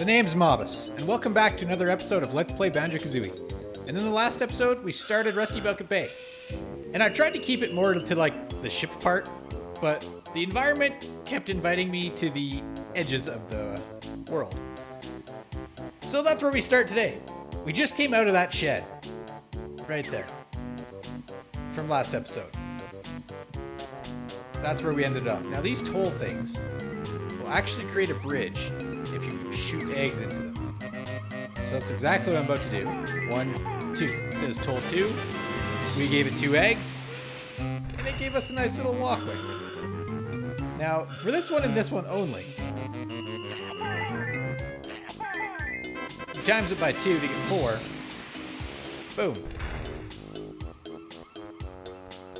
name's Mobus, and welcome back to another episode of Let's Play Banjo-Kazooie. And in the last episode, we started Rusty Bucket Bay. And I tried to keep it more to like the ship part, but the environment kept inviting me to the edges of the world. So that's where we start today. We just came out of that shed. Right there. From last episode. That's where we ended up. Now these toll things will actually create a bridge if you shoot eggs into them. So that's exactly what I'm about to do. 1, 2. It says toll 2. We gave it 2 eggs. And it gave us a nice little walkway. Now, for this one and this one only, you times it by 2 to get 4. Boom.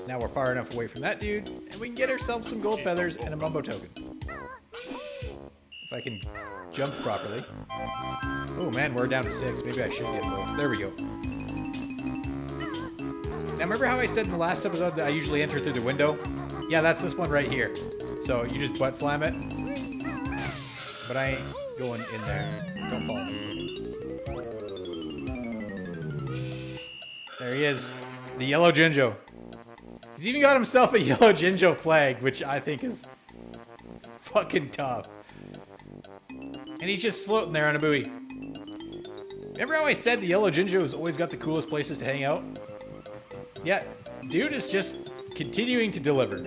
Now we're far enough away from that dude, and we can get ourselves some gold feathers and a mumbo token. If I can jump properly. Oh man, we're down to 6. Maybe I should get both. There we go. Now remember how I said in the last episode that I usually enter through the window? Yeah, that's this one right here. So you just butt slam it. But I ain't going in there. Don't follow me. There he is. The yellow Jinjo. He's even got himself a yellow Jinjo flag, which I think is fucking tough. And he's just floating there on a buoy. Remember how I said the yellow Jinjo has always got the coolest places to hang out? Yeah, dude is just continuing to deliver.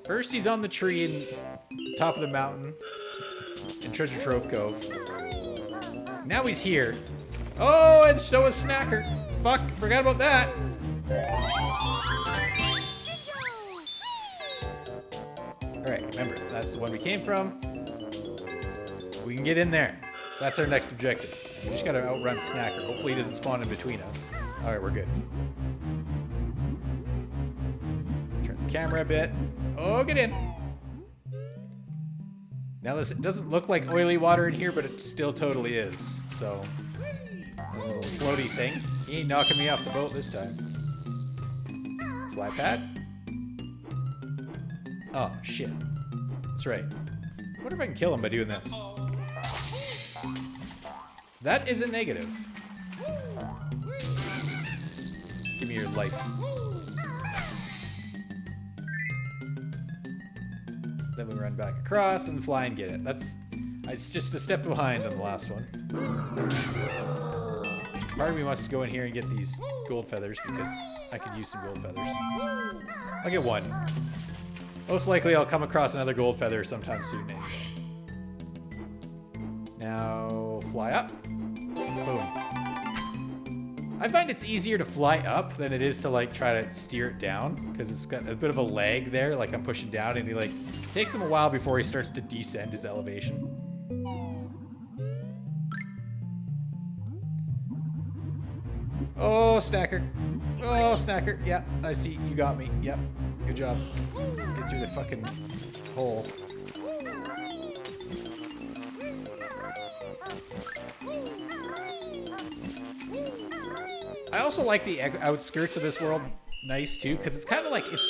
First he's on the tree in top of the mountain in Treasure Trove Cove. Now he's here. Oh, and so is Snacker. Fuck, forgot about that. Alright, remember, that's the one we came from. We can get in there. That's our next objective. We just gotta outrun Snacker. Hopefully he doesn't spawn in between us. Alright, we're good. Turn the camera a bit. Oh, get in. Now this doesn't look like oily water in here, but it still totally is. So, a little floaty thing. He ain't knocking me off the boat this time. Fly pad? Oh, shit. That's right. I wonder if I can kill him by doing this. That is a negative. Give me your life. Then we run back across and fly and get it. It's just a step behind on the last one. Part of me wants to go in here and get these gold feathers because I could use some gold feathers. I'll get 1. Most likely I'll come across another gold feather sometime soon anyway. Now, fly up. Boom. I find it's easier to fly up than it is to like try to steer it down because it's got a bit of a lag there, like I'm pushing down and he like takes him a while before he starts to descend his elevation. Oh, Snacker. Oh, Snacker. Yeah, I see. You got me. Yep. Good job. Get through the fucking hole. I also like the outskirts of this world nice too, because it's kind of like it's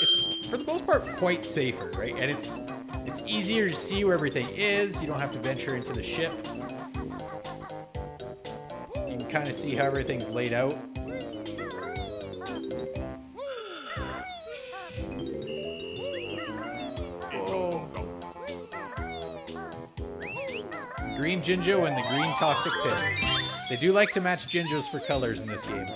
for the most part quite safer, right? And it's easier to see where everything is. You don't have to venture into the ship. You can kind of see how everything's laid out. Green Jinjo and the green toxic pit. They do like to match Jinjos for colors in this game.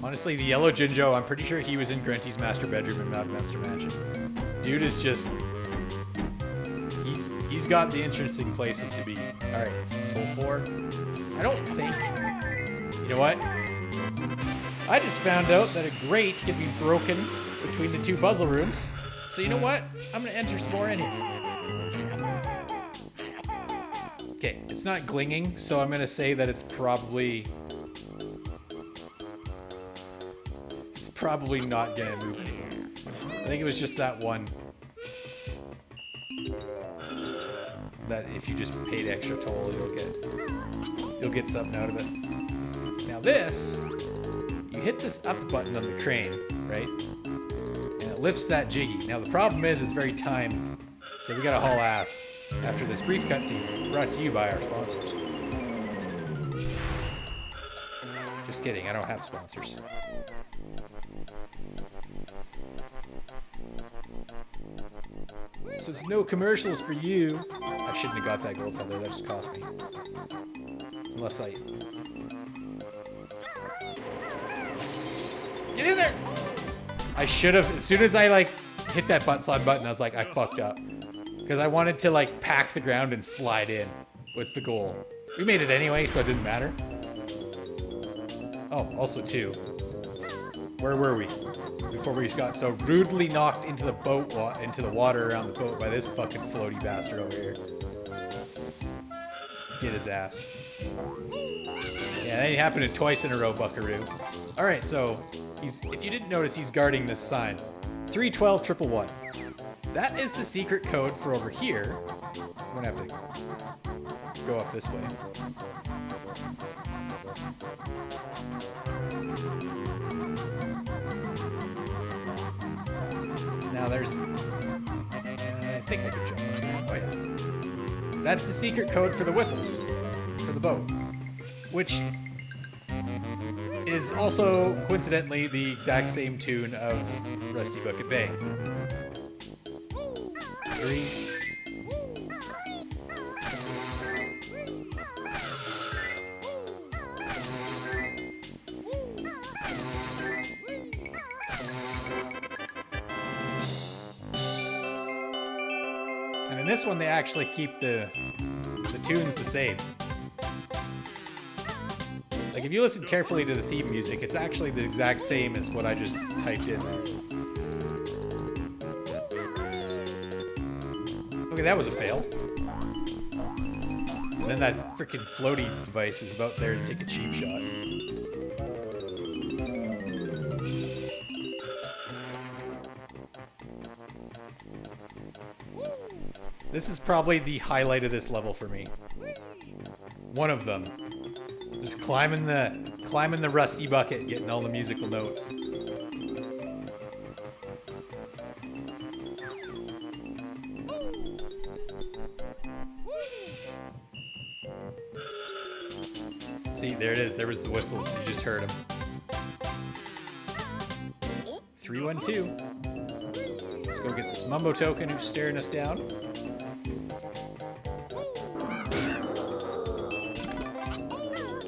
Honestly, the yellow Jinjo, I'm pretty sure he was in Grunty's master bedroom in Monster Mansion. Dude is just... He's got the interesting places to be. Alright, toll 4. I don't think... You know what? I just found out that a grate can be broken between the 2 puzzle rooms. So you know what? I'm gonna enter some more in here. Okay, it's not glinging, so I'm gonna say that it's probably not gonna move anymore. I think it was just that one. That if you just paid extra toll, you'll get something out of it. Now this, you hit this up button on the crane, right? lifts that jiggy. Now the problem is it's very timed, so we gotta haul ass after this brief cutscene brought to you by our sponsors. Just kidding, I don't have sponsors. So it's no commercials for you. I shouldn't have got that gold feather, that just cost me. Unless I... Get in there! I should have, as soon as I like hit that butt slide button, I was like, I fucked up. Because I wanted to like pack the ground and slide in, was the goal. We made it anyway, so it didn't matter. Oh, also too, where were we? Before we got so rudely knocked into the boat, into the water around the boat by this fucking floaty bastard over here. Get his ass. Yeah, that happened twice in a row, Buckaroo. All right, so if you didn't notice, he's guarding this sign. 312111. That is the secret code for over here. I'm gonna have to go up this way. Now there's... I think I could jump up here. Oh yeah. That's the secret code for the whistles. For the boat. Which is also, coincidentally, the exact same tune of Rusty Bucket Bay. 3. And in this one, they actually keep the tunes the same. Like, if you listen carefully to the theme music, it's actually the exact same as what I just typed in. Okay, that was a fail. And then that freaking floaty device is about there to take a cheap shot. This is probably the highlight of this level for me. One of them. Just climbing the rusty bucket, getting all the musical notes. See, there it is. There was the whistles. You just heard them. 312. Let's go get this Mumbo token who's staring us down.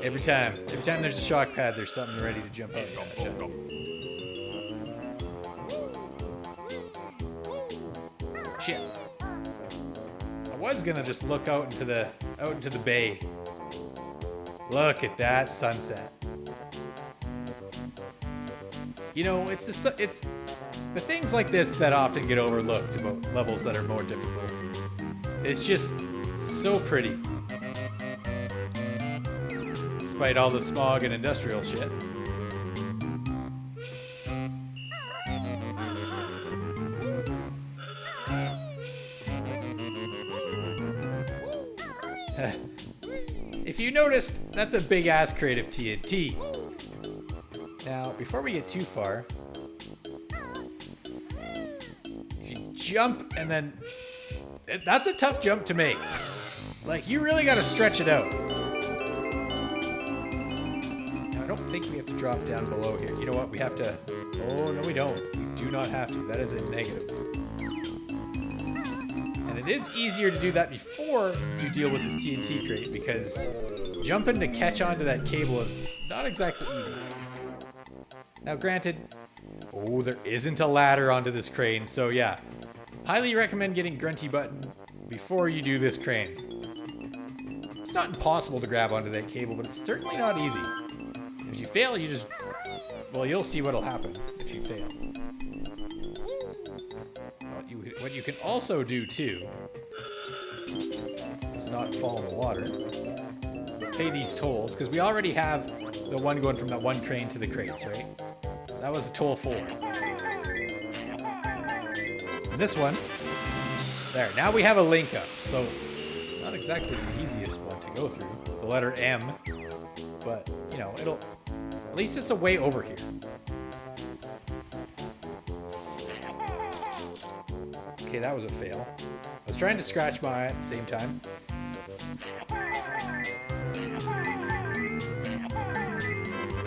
Every time there's a shock pad, there's something ready to jump out. Shit. I was gonna just look out into the bay. Look at that sunset. You know, it's the things like this that often get overlooked about levels that are more difficult. It's just so pretty. Despite all the smog and industrial shit. If you noticed, that's a big ass crate of TNT. Now, before we get too far, you jump and then... That's a tough jump to make. Like, you really gotta stretch it out. I don't think we have to drop down below here. You know what? We have to... Oh, no we don't. We do not have to. That is a negative. And it is easier to do that before you deal with this TNT crate, because jumping to catch onto that cable is not exactly easy. Now granted... Oh, there isn't a ladder onto this crane, so yeah. Highly recommend getting Grunty Button before you do this crane. It's not impossible to grab onto that cable, but it's certainly not easy. If you fail, you just... Well, you'll see what'll happen if you fail. What you can also do, too, is not fall in the water. Pay these tolls, because we already have the one going from that one crane to the crates, right? That was toll 4. And this one, there. Now we have a link up, so it's not exactly the easiest one to go through. The letter M, but, you know, it'll... At least it's a way over here. Okay, that was a fail. I was trying to scratch my eye at the same time.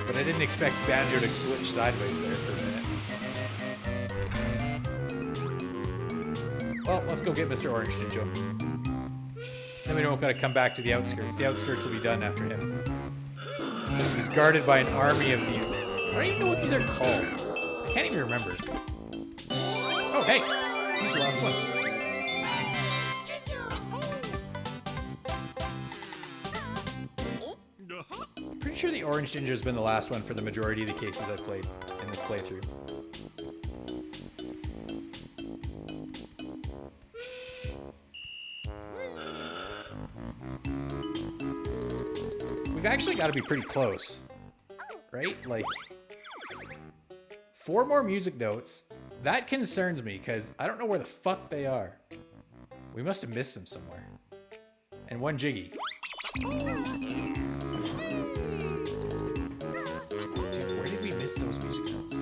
But I didn't expect Banjo to glitch sideways there for a minute. Well, let's go get Mr. Orange Ninja. Then we don't gotta come back to the outskirts. The outskirts will be done after him. He's guarded by an army of these. I don't even know what these are called. I can't even remember. Oh, hey! He's the last one. Pretty sure the Orange Ninja has been the last one for the majority of the cases I've played in this playthrough. We've actually got to be pretty close, right? Like, 4 more music notes. That concerns me, because I don't know where the fuck they are. We must have missed them somewhere. And 1 Jiggy. Dude, where did we miss those music notes?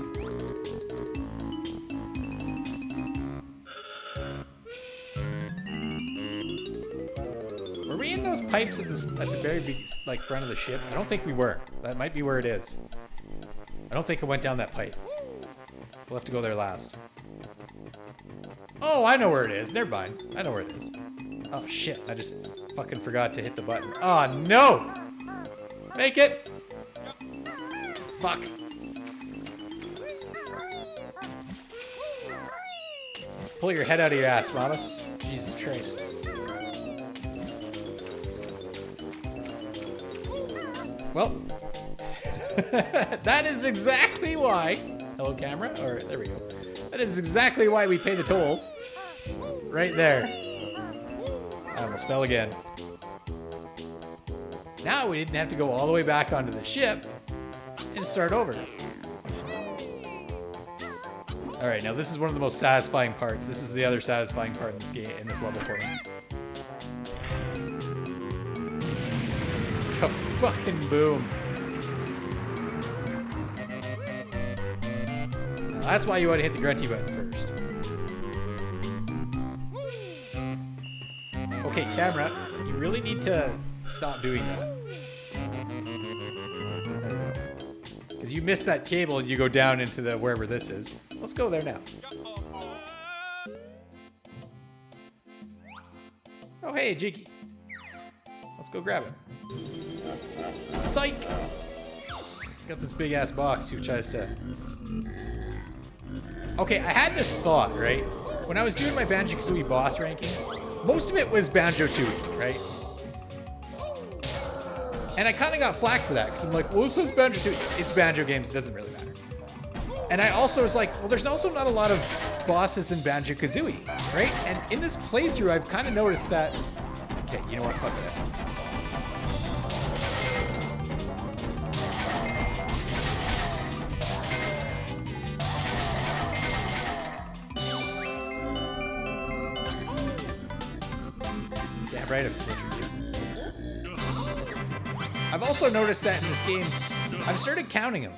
Were we in those pipes at the very big, like, front of the ship? I don't think we were. That might be where it is. I don't think it went down that pipe. We'll have to go there last. Oh, I know where it is. Never mind. I know where it is. Oh, shit. I just fucking forgot to hit the button. Oh, no! Make it! Fuck. Pull your head out of your ass, Mamas. Jesus Christ. Well, that is exactly why. Hello, camera? Or there we go. That is exactly why we pay the tolls. Right there. I almost fell again. Now we didn't have to go all the way back onto the ship and start over. All right, now this is one of the most satisfying parts. This is the other satisfying part in this game, in this level for me. A fucking boom. Now that's why you want to hit the grunty button first. Okay, camera, you really need to stop doing that. There we go. Because you missed that cable and you go down into the wherever this is. Let's go there now. Oh, hey, Jiggy. Let's go grab it. Psych! Got this big ass box which I said. Okay, I had this thought, right? When I was doing my Banjo-Kazooie boss ranking, most of it was Banjo-Tooie, right? And I kind of got flack for that, because I'm like, well, this is Banjo-Tooie. It's Banjo games, it doesn't really matter. And I also was like, well, there's also not a lot of bosses in Banjo-Kazooie, right? And in this playthrough, I've kind of noticed that... Okay, you know what? Fuck this. Damn right I've splintered you. I've also noticed that in this game, I've started counting them.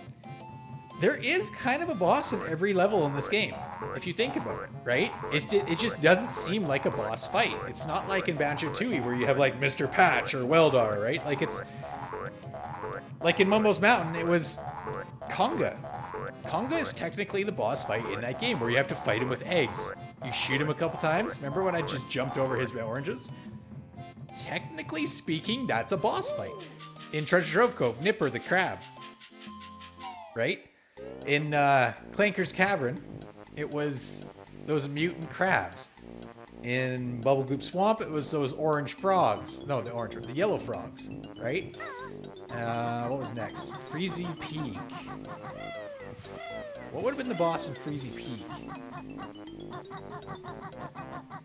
There is kind of a boss in every level in this game, if you think about it, right? It just doesn't seem like a boss fight. It's not like in Banjo-Tooie where you have like Mr. Patch or Weldar, right? Like it's... Like in Mumbo's Mountain, it was Conga. Conga is technically the boss fight in that game where you have to fight him with eggs. You shoot him a couple times. Remember when I just jumped over his oranges? Technically speaking, that's a boss fight. In Treasure Trove Cove, Nipper the crab. Right? In Clanker's Cavern, it was those mutant crabs. In Bubblegoop Swamp, it was those orange frogs. No, the yellow frogs, right? What was next? Freezy Peak. What would have been the boss in Freezy Peak?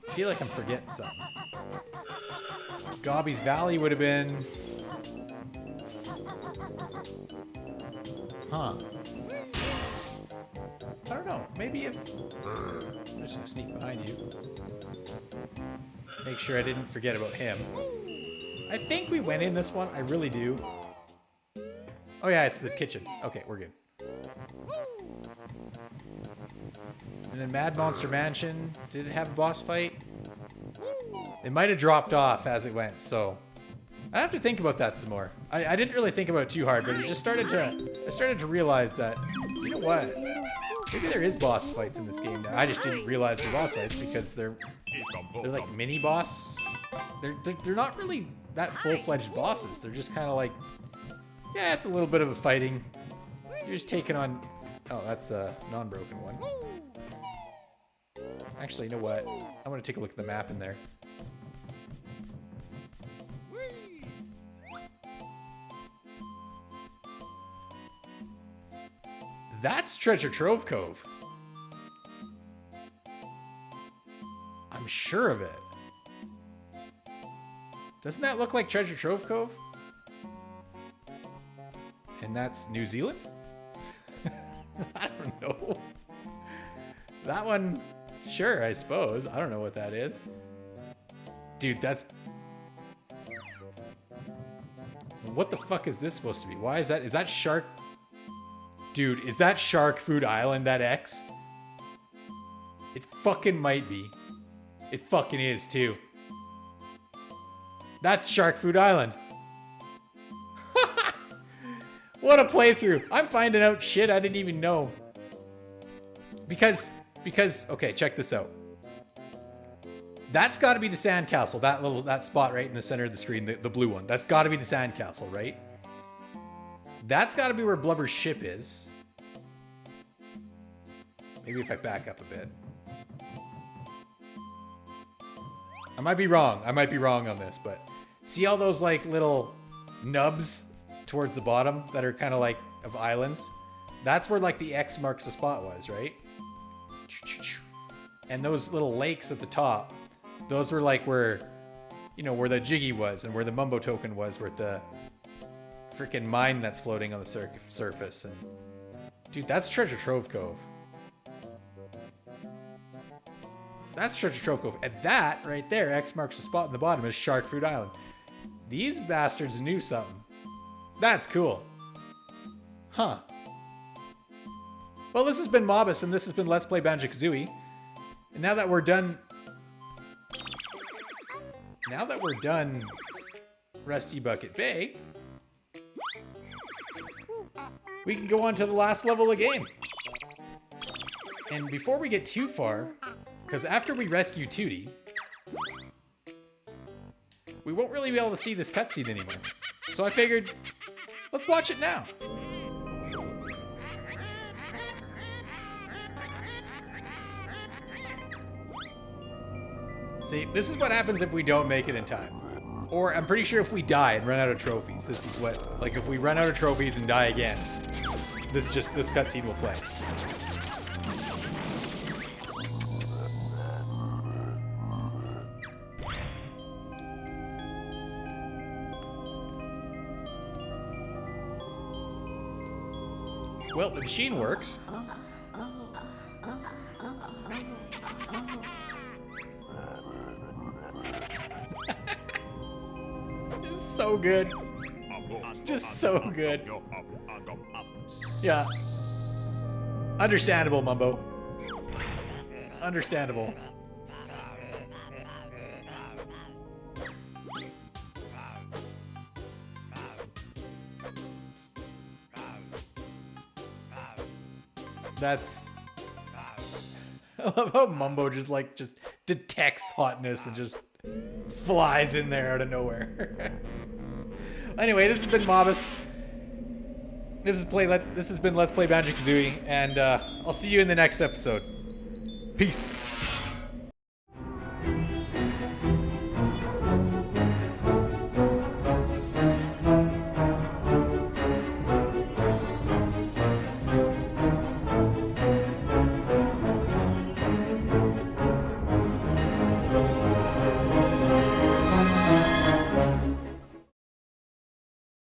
I feel like I'm forgetting something. Gobby's Valley would have been... Huh. I don't know. Maybe if... I'm just gonna sneak behind you. Make sure I didn't forget about him. I think we went in this one. I really do. Oh yeah, it's the kitchen. Okay, we're good. And then Mad Monster Mansion, did it have a boss fight? It might have dropped off as it went, so I have to think about that some more. I didn't really think about it too hard, but it just started to, I started to realize that, you know what? Maybe there is boss fights in this game now. I just didn't realize they're boss fights because they're like mini boss. They're not really that full-fledged bosses. They're just kind of like, yeah, it's a little bit of a fighting. You're just taking on, oh, that's the non-broken one. Actually, you know what? I want to take a look at the map in there. That's Treasure Trove Cove. I'm sure of it. Doesn't that look like Treasure Trove Cove? And that's New Zealand? I don't know. That one, sure, I suppose. I don't know what that is. Dude, that's... What the fuck is this supposed to be? Why is that shark... Dude, is that Shark Food Island, that X? It fucking might be. It fucking is, too. That's Shark Food Island. What a playthrough. I'm finding out shit I didn't even know. Because, okay, check this out. That's got to be the sandcastle, that spot right in the center of the screen, the blue one. That's got to be the sandcastle, right? That's got to be where Blubber's ship is. Maybe if I back up a bit. I might be wrong. I might be wrong on this, but see all those like little nubs towards the bottom that are kind of like of islands? That's where like the X marks the spot was, right? And those little lakes at the top, those were like where, you know, where the Jiggy was and where the Mumbo token was, where the freaking mine that's floating on the surface. And dude, that's Treasure Trove Cove. That's Treasure Trove Cove. And that right there, X marks the spot in the bottom, is Shark Food Island. These bastards knew something. That's cool. Huh. Well, this has been Mobus, and this has been Let's Play Banjo-Kazooie. And now that we're done Rusty Bucket Bay, we can go on to the last level of the game. And before we get too far, because after we rescue Tootie, we won't really be able to see this cutscene anymore. So I figured, let's watch it now. See, this is what happens if we don't make it in time. Or I'm pretty sure if we die and run out of trophies, this is what, like if we run out of trophies and die again, this cutscene will play. Well, the machine works. It's so good. Just so good. Yeah. Understandable, Mumbo. Understandable. That's... I love how Mumbo just detects hotness and just flies in there out of nowhere. Anyway, this has been Mobus. This has been Let's Play Banjo-Kazooie, and I'll see you in the next episode. Peace.